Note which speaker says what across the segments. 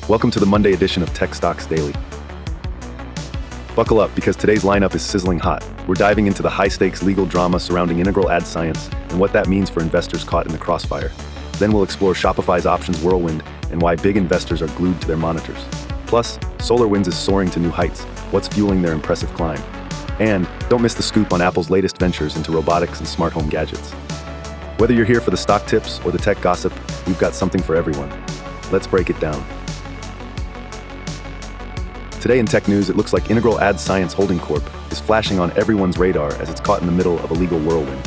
Speaker 1: Welcome to the Monday edition of Tech Stocks Daily. Buckle up because today's lineup is sizzling hot. We're diving into the high-stakes legal drama surrounding integral ad science and what that means for investors caught in the crossfire. Then we'll explore Shopify's options whirlwind and why big investors are glued to their monitors. Plus, SolarWinds is soaring to new heights. What's fueling their impressive climb? And don't miss the scoop on Apple's latest ventures into robotics and smart home gadgets. Whether you're here for the stock tips or the tech gossip, we've got something for everyone. Let's break it down. Today in tech news, it looks like Integral Ad Science Holding Corp is flashing on everyone's radar as it's caught in the middle of a legal whirlwind.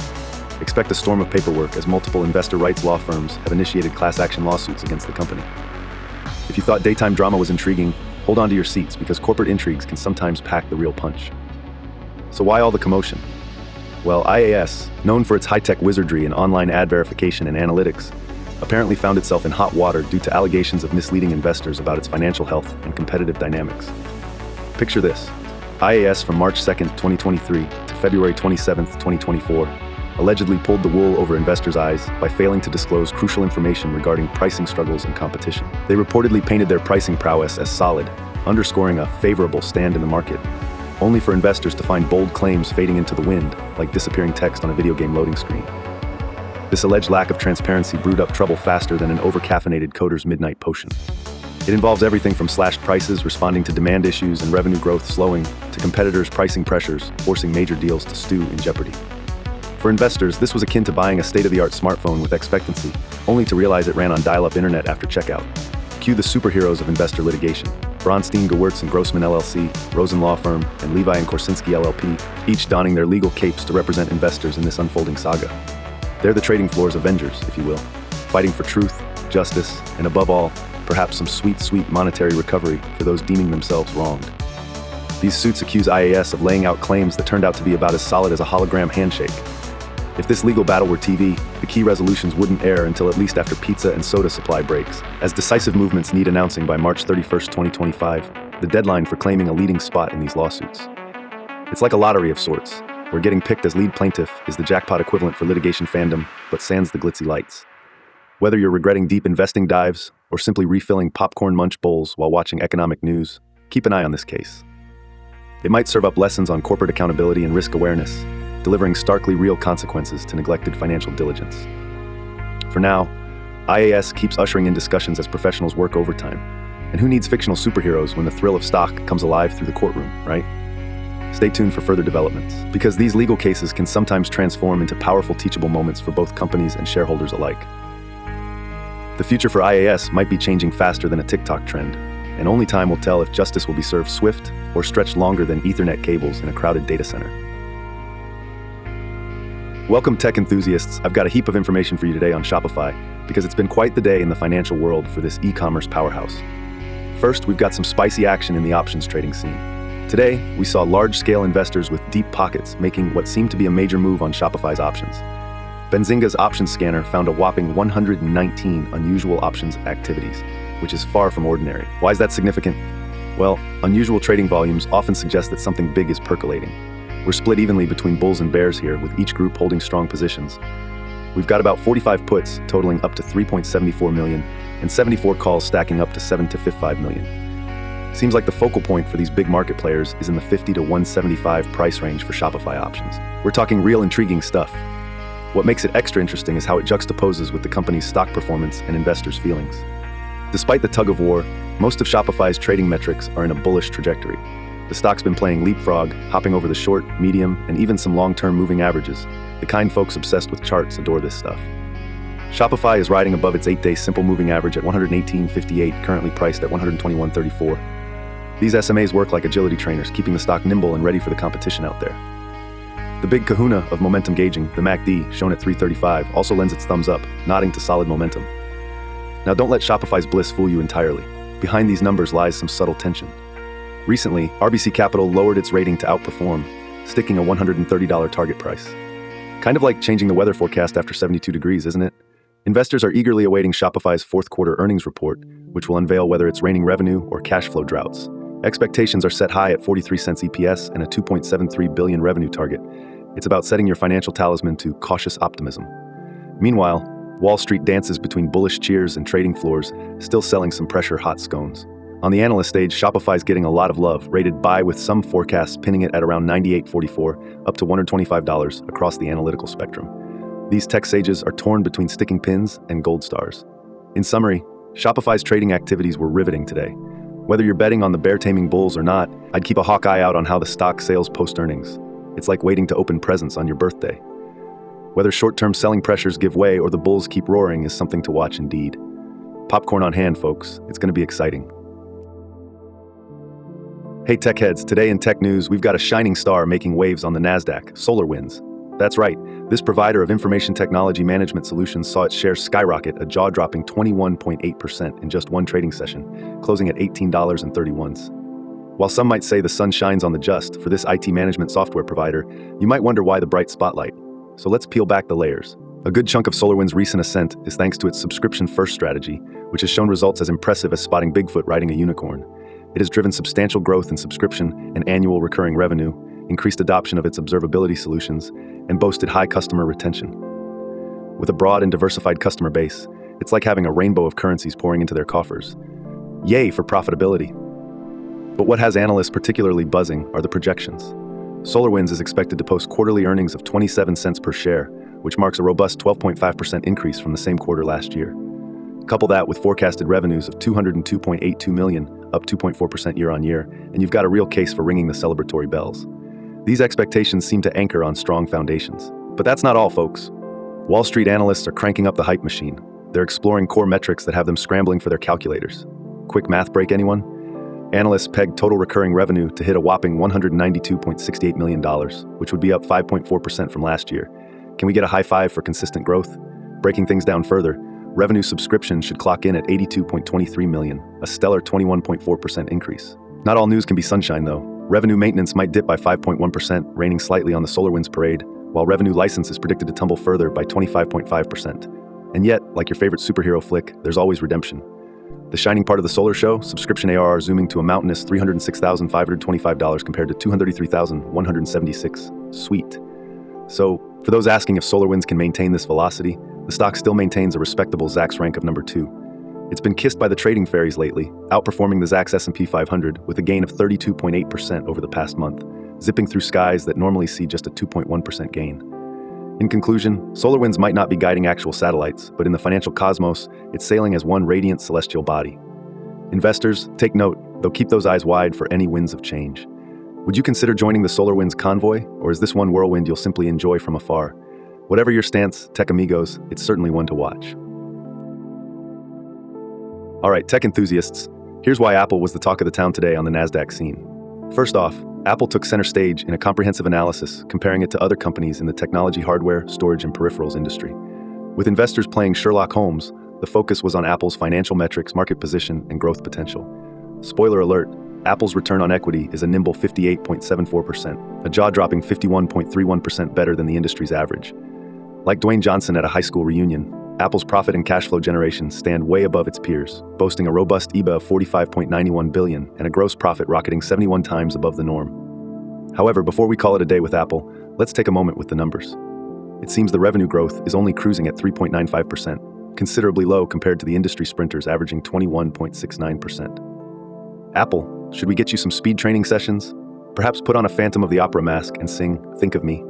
Speaker 1: Expect a storm of paperwork as multiple investor rights law firms have initiated class action lawsuits against the company. If you thought daytime drama was intriguing, hold on to your seats because corporate intrigues can sometimes pack the real punch. So why all the commotion? Well, IAS, known for its high-tech wizardry in online ad verification and analytics, apparently found itself in hot water due to allegations of misleading investors about its financial health and competitive dynamics. Picture this. IAS from March 2nd, 2023 to February 27th, 2024 allegedly pulled the wool over investors' eyes by failing to disclose crucial information regarding pricing struggles and competition. They reportedly painted their pricing prowess as solid, underscoring a favorable stand in the market, only for investors to find bold claims fading into the wind like disappearing text on a video game loading screen. This alleged lack of transparency brewed up trouble faster than an over-caffeinated coder's midnight potion. It involves everything from slashed prices responding to demand issues and revenue growth slowing to competitors' pricing pressures forcing major deals to stew in jeopardy. For investors, this was akin to buying a state-of-the-art smartphone with expectancy, only to realize it ran on dial-up internet after checkout. Cue the superheroes of investor litigation. Braunstein, Gewirtz & Grossman LLC, Rosen Law Firm, and Levi & Korsinski LLP, each donning their legal capes to represent investors in this unfolding saga. They're the trading floor's Avengers, if you will, fighting for truth, justice, and above all, perhaps some sweet monetary recovery for those deeming themselves wronged. These suits accuse IAS of laying out claims that turned out to be about as solid as a hologram handshake. If this legal battle were TV, the key resolutions wouldn't air until at least after pizza and soda supply breaks, as decisive movements need announcing by March 31st, 2025, the deadline for claiming a leading spot in these lawsuits. It's like a lottery of sorts, where getting picked as lead plaintiff is the jackpot equivalent for litigation fandom, but sans the glitzy lights. Whether you're regretting deep investing dives or simply refilling popcorn munch bowls while watching economic news, keep an eye on this case. It might serve up lessons on corporate accountability and risk awareness, delivering starkly real consequences to neglected financial diligence. For now, IAS keeps ushering in discussions as professionals work overtime. And who needs fictional superheroes when the thrill of stock comes alive through the courtroom, right? Stay tuned for further developments, because these legal cases can sometimes transform into powerful teachable moments for both companies and shareholders alike. The future for IAS might be changing faster than a TikTok trend, and only time will tell if justice will be served swift or stretched longer than Ethernet cables in a crowded data center. Welcome, tech enthusiasts. I've got a heap of information for you today on Shopify, because it's been quite the day in the financial world for this e-commerce powerhouse. First, we've got some spicy action in the options trading scene. Today, we saw large-scale investors with deep pockets making what seemed to be a major move on Shopify's options. Benzinga's options scanner found a whopping 119 unusual options activities, which is far from ordinary. Why is that significant? Well, unusual trading volumes often suggest that something big is percolating. We're split evenly between bulls and bears here, with each group holding strong positions. We've got about 45 puts totaling up to 3.74 million, and 74 calls stacking up to 7.55 million. Seems like the focal point for these big market players is in the 50 to 175 price range for Shopify options. We're talking real intriguing stuff. What makes it extra interesting is how it juxtaposes with the company's stock performance and investors' feelings. Despite the tug of war, most of Shopify's trading metrics are in a bullish trajectory. The stock's been playing leapfrog, hopping over the short, medium, and even some long-term moving averages. The kind folks obsessed with charts adore this stuff. Shopify is riding above its 8-day simple moving average at 118.58, currently priced at 121.34. These SMAs work like agility trainers, keeping the stock nimble and ready for the competition out there. The big kahuna of momentum gauging, the MACD, shown at 335, also lends its thumbs up, nodding to solid momentum. Now don't let Shopify's bliss fool you entirely. Behind these numbers lies some subtle tension. Recently, RBC Capital lowered its rating to outperform, sticking a $130 target price. Kind of like changing the weather forecast after 72 degrees, isn't it? Investors are eagerly awaiting Shopify's fourth quarter earnings report, which will unveil whether it's raining revenue or cash flow droughts. Expectations are set high at 43 cents EPS and a 2.73 billion revenue target. It's about setting your financial talisman to cautious optimism. Meanwhile, Wall Street dances between bullish cheers and trading floors, still selling some pressure hot scones. On the analyst stage, Shopify's getting a lot of love, rated buy with some forecasts pinning it at around $98.44 up to $125 across the analytical spectrum. These tech sages are torn between sticking pins and gold stars. In summary, Shopify's trading activities were riveting today. Whether you're betting on the bear-taming bulls or not, I'd keep a hawk eye out on how the stock sails post-earnings. It's like waiting to open presents on your birthday. Whether short-term selling pressures give way or the bulls keep roaring is something to watch indeed. Popcorn on hand, folks. It's going to be exciting. Hey tech heads, today in tech news, we've got a shining star making waves on the NASDAQ, SolarWinds. That's right, this provider of information technology management solutions saw its shares skyrocket, a jaw-dropping 21.8% in just one trading session, closing at $18.31. While some might say the sun shines on the just for this IT management software provider, you might wonder why the bright spotlight. So let's peel back the layers. A good chunk of SolarWinds' recent ascent is thanks to its subscription-first strategy, which has shown results as impressive as spotting Bigfoot riding a unicorn. It has driven substantial growth in subscription and annual recurring revenue, increased adoption of its observability solutions, and boasted high customer retention. With a broad and diversified customer base, it's like having a rainbow of currencies pouring into their coffers. Yay for profitability! But what has analysts particularly buzzing are the projections. SolarWinds is expected to post quarterly earnings of 27 cents per share, which marks a robust 12.5% increase from the same quarter last year. Couple that with forecasted revenues of $202.82 million, up 2.4% year-on-year, and you've got a real case for ringing the celebratory bells. These expectations seem to anchor on strong foundations. But that's not all, folks. Wall Street analysts are cranking up the hype machine. They're exploring core metrics that have them scrambling for their calculators. Quick math break, anyone? Analysts pegged total recurring revenue to hit a whopping $192.68 million, which would be up 5.4% from last year. Can we get a high five for consistent growth? Breaking things down further, revenue subscription should clock in at $82.23 million, a stellar 21.4% increase. Not all news can be sunshine, though. Revenue maintenance might dip by 5.1%, raining slightly on the SolarWinds parade, while revenue license is predicted to tumble further by 25.5%. And yet, like your favorite superhero flick, there's always redemption. The shining part of the Solar Show, subscription ARR zooming to a mountainous $306,525 compared to $233,176. Sweet. So, for those asking if SolarWinds can maintain this velocity, the stock still maintains a respectable Zacks rank of number 2. It's been kissed by the trading fairies lately, outperforming the Zacks S&P 500 with a gain of 32.8% over the past month, zipping through skies that normally see just a 2.1% gain. In conclusion, SolarWinds might not be guiding actual satellites, but in the financial cosmos, it's sailing as one radiant celestial body. Investors, take note, though keep those eyes wide for any winds of change. Would you consider joining the SolarWinds convoy, or is this one whirlwind you'll simply enjoy from afar? Whatever your stance, tech amigos, it's certainly one to watch. All right, tech enthusiasts, here's why Apple was the talk of the town today on the NASDAQ scene. First off, Apple took center stage in a comprehensive analysis, comparing it to other companies in the technology, hardware, storage, and peripherals industry. With investors playing Sherlock Holmes, the focus was on Apple's financial metrics, market position, and growth potential. Spoiler alert, Apple's return on equity is a nimble 58.74%, a jaw-dropping 51.31% better than the industry's average. Like Dwayne Johnson at a high school reunion, Apple's profit and cash flow generation stand way above its peers, boasting a robust EBITDA of $45.91 billion and a gross profit rocketing 71 times above the norm. However, before we call it a day with Apple, let's take a moment with the numbers. It seems the revenue growth is only cruising at 3.95%, considerably low compared to the industry sprinters averaging 21.69%. Apple, should we get you some speed training sessions? Perhaps put on a Phantom of the Opera mask and sing "Think of Me"?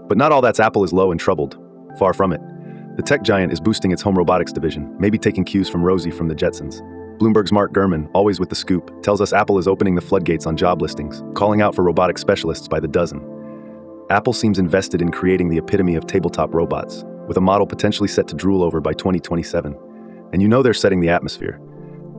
Speaker 1: But not all that's Apple is low and troubled. Far from it. The tech giant is boosting its home robotics division, maybe taking cues from Rosie from the Jetsons. Bloomberg's Mark Gurman, always with the scoop, tells us Apple is opening the floodgates on job listings, calling out for robotic specialists by the dozen. Apple seems invested in creating the epitome of tabletop robots, with a model potentially set to drool over by 2027. And you know they're setting the atmosphere.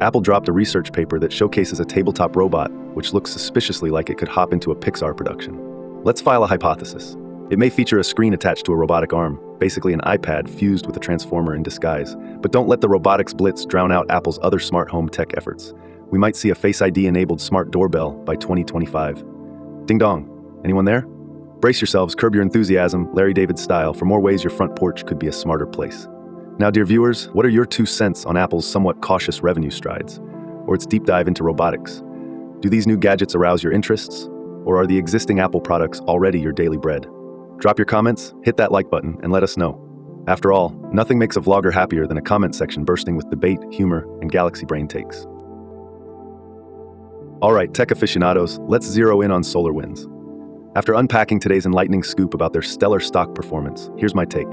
Speaker 1: Apple dropped a research paper that showcases a tabletop robot, which looks suspiciously like it could hop into a Pixar production. Let's file a hypothesis. It may feature a screen attached to a robotic arm, basically an iPad fused with a transformer in disguise. But don't let the robotics blitz drown out Apple's other smart home tech efforts. We might see a Face ID-enabled smart doorbell by 2025. Ding dong. Anyone there? Brace yourselves, curb your enthusiasm, Larry David style, for more ways your front porch could be a smarter place. Now, dear viewers, what are your 2 cents on Apple's somewhat cautious revenue strides, or its deep dive into robotics? Do these new gadgets arouse your interests, or are the existing Apple products already your daily bread? Drop your comments, hit that like button, and let us know. After all, nothing makes a vlogger happier than a comment section bursting with debate, humor, and galaxy brain takes. All right, tech aficionados, let's zero in on SolarWinds. After unpacking today's enlightening scoop about their stellar stock performance, here's my take.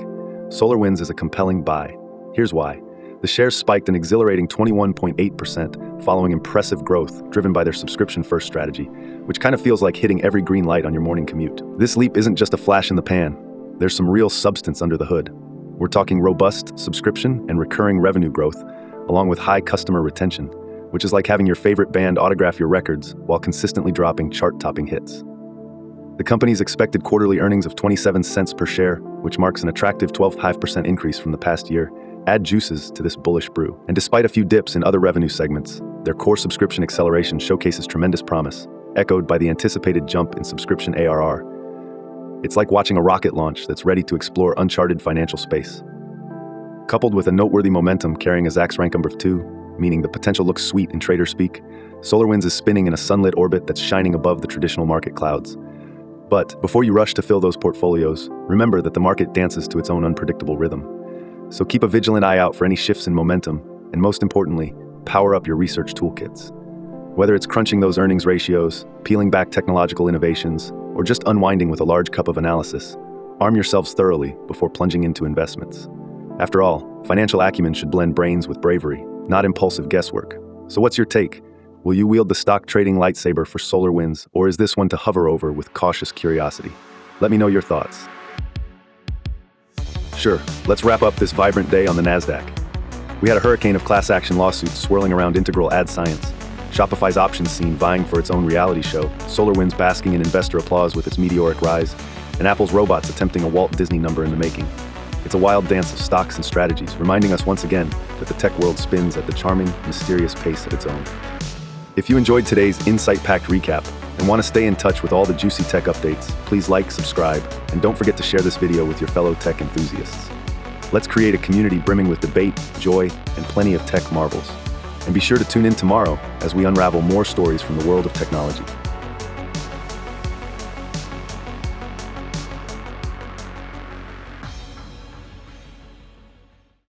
Speaker 1: SolarWinds is a compelling buy. Here's why. The shares spiked an exhilarating 21.8% following impressive growth driven by their subscription-first strategy, which kind of feels like hitting every green light on your morning commute. This leap isn't just a flash in the pan. There's some real substance under the hood. We're talking robust subscription and recurring revenue growth, along with high customer retention, which is like having your favorite band autograph your records while consistently dropping chart-topping hits. The company's expected quarterly earnings of 27 cents per share, which marks an attractive 12.5% increase from the past year, add juices to this bullish brew. And despite a few dips in other revenue segments, their core subscription acceleration showcases tremendous promise, echoed by the anticipated jump in subscription ARR. It's like watching a rocket launch that's ready to explore uncharted financial space. Coupled with a noteworthy momentum carrying a Zacks rank number 2, meaning the potential looks sweet in trader speak, SolarWinds is spinning in a sunlit orbit that's shining above the traditional market clouds. But before you rush to fill those portfolios, remember that the market dances to its own unpredictable rhythm. So keep a vigilant eye out for any shifts in momentum, and most importantly, power up your research toolkits. Whether it's crunching those earnings ratios, peeling back technological innovations, or just unwinding with a large cup of analysis, arm yourselves thoroughly before plunging into investments. After all, financial acumen should blend brains with bravery, not impulsive guesswork. So what's your take? Will you wield the stock trading lightsaber for SolarWinds, or is this one to hover over with cautious curiosity? Let me know your thoughts. Sure, let's wrap up this vibrant day on the NASDAQ. We had a hurricane of class action lawsuits swirling around integral ad science, Shopify's options scene vying for its own reality show, SolarWinds basking in investor applause with its meteoric rise, and Apple's robots attempting a Walt Disney number in the making. It's a wild dance of stocks and strategies, reminding us once again that the tech world spins at the charming, mysterious pace of its own. If you enjoyed today's insight-packed recap and want to stay in touch with all the juicy tech updates, please like, subscribe, and don't forget to share this video with your fellow tech enthusiasts. Let's create a community brimming with debate, joy, and plenty of tech marvels. And be sure to tune in tomorrow as we unravel more stories from the world of technology.